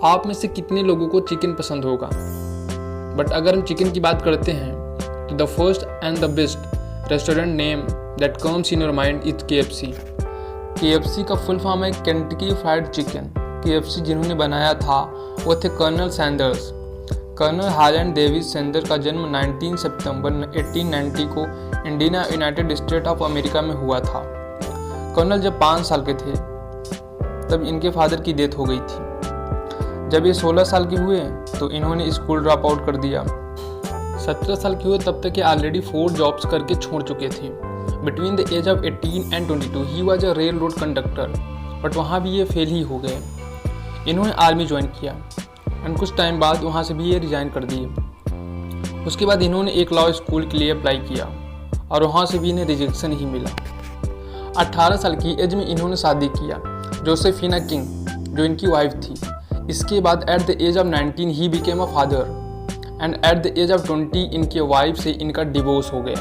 आप में से कितने लोगों को चिकन पसंद होगा। बट अगर हम चिकन की बात करते हैं तो the first and the best restaurant name that comes in your mind is KFC। KFC का फुल फॉर्म है केंटकी फ्राइड चिकन। KFC जिन्होंने बनाया था वो थे colonel Sanders. Colonel Harland Davis Sander का जन्म 19 सितंबर 1890 को Indiana United State of America में हुआ था। कर्नल जब 5 साल के थे तब इनके फादर की डेथ हो गई थी। जब ये 16 साल के हुए तो इन्होंने स्कूल ड्रॉप आउट कर दिया। 17 साल के हुए तब तक ये ऑलरेडी 4 जॉब्स करके छोड़ चुके थे। Between the age of 18 and 22 he was a rail road conductor, but वहाँ भी ये फेल ही हो गए। इन्होंने आर्मी ज्वाइन किया एंड कुछ टाइम बाद वहाँ से भी ये रिजाइन कर दिए। उसके बाद इन्होंने एक लॉ स्कूल के लिए अप्लाई किया और वहाँ से भी इन्हें रिजेक्शन ही मिला। 18 साल की एज में इन्होंने शादी किया जोसेफिना किंग, जो इनकी वाइफ थी। इसके बाद at the age of 19 he became a father and at the age of 20 इनके वाइफ से इनका डिवोर्स हो गया।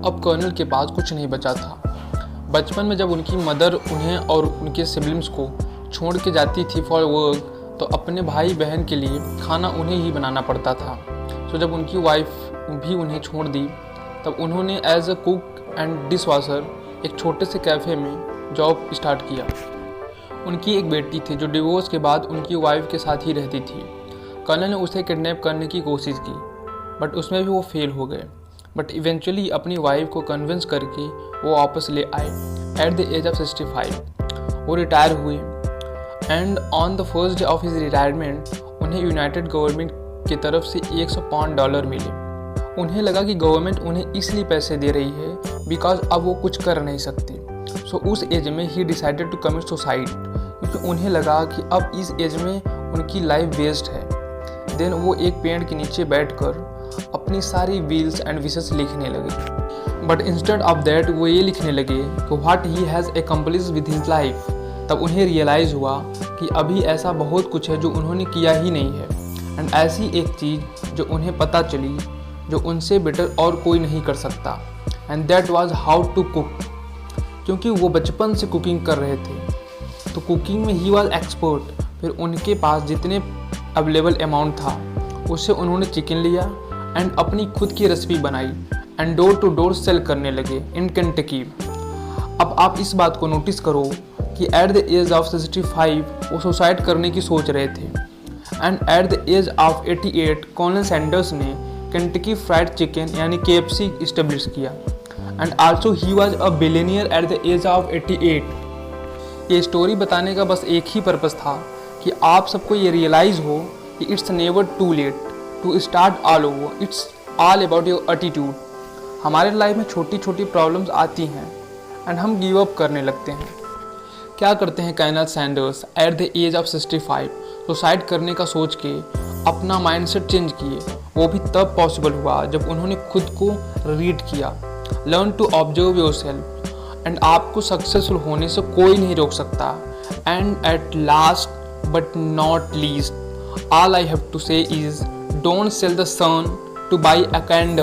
अब कर्नल के पास कुछ नहीं बचा था। बचपन में जब उनकी मदर उन्हें और उनके सिबलिंग्स को छोड़ के जाती थी फॉर वर्क, तो अपने भाई बहन के लिए खाना उन्हें ही बनाना पड़ता था। सो जब उनकी वाइफ भी उन्हें छोड़ दी तब उन्होंने as a cook and dish washer एक छोटे से कैफ़े में जॉब स्टार्ट किया। उनकी एक बेटी थी जो डिवोर्स के बाद उनकी वाइफ के साथ ही रहती थी। कर्नल ने उसे किडनैप करने की कोशिश की बट उसमें भी वो फेल हो गए। बट इवेंचुअली अपनी वाइफ को कन्विंस करके वो वापस ले आए। एट द एज ऑफ 65 वो रिटायर हुए and on the first day of his retirement उन्हें यूनाइटेड गवर्नमेंट की तरफ से $100 मिले। उन्हें लगा कि गवर्नमेंट उन्हें इसलिए पैसे दे रही है बिकॉज अब वो कुछ कर नहीं सकती। सो उस एज में ही डिसाइडेड टू कमिट सुसाइड, क्योंकि उन्हें लगा कि अब इस एज में उनकी लाइफ वेस्ट है। देन वो एक पेड़ के नीचे बैठकर अपनी सारी विल्स एंड विशेस लिखने लगे। बट इंस्टेड ऑफ दैट वो ये लिखने लगे कि what he has accomplished with his life. तब उन्हें रियलाइज़ हुआ कि अभी ऐसा बहुत कुछ है जो उन्होंने किया ही नहीं है एंड ऐसी एक चीज़ जो उन्हें पता चली जो उनसे बेटर और कोई नहीं कर सकता, and that was how to cook. क्योंकि वो बचपन से कुकिंग कर रहे थे तो कुकिंग में ही वाज एक्सपर्ट। फिर उनके पास जितने अवेलेबल अमाउंट था उससे उन्होंने चिकन लिया एंड अपनी खुद की रेसिपी बनाई and door to door sale करने लगे इन केंटकी। अब आप इस बात को नोटिस करो कि एट द एज ऑफ 65 वो सुसाइड करने की सोच रहे थे and at the age of 88 colonel Sanders ने केंटकी फ्राइड चिकन यानी KFC इस्टेब्लिश किया and also he was a billionaire at the age of 88। ये स्टोरी बताने का बस एक ही पर्पस था कि आप सबको ये रियलाइज़ हो कि it's never too late to start all over, it's all about your attitude. हमारे लाइफ में छोटी छोटी प्रॉब्लम्स आती हैं एंड हम गिव अप करने लगते हैं। क्या करते हैं colonel Sanders at the age of 65 suicide करने का सोच के अपना माइंडसेट चेंज किए। वो भी तब पॉसिबल हुआ जब उन्होंने खुद को रीड किया, learn to observe yourself, and आपको सक्सेसफुल होने से कोई नहीं रोक सकता। And at last but not least all I have to say is don't sell the sun to buy a candle.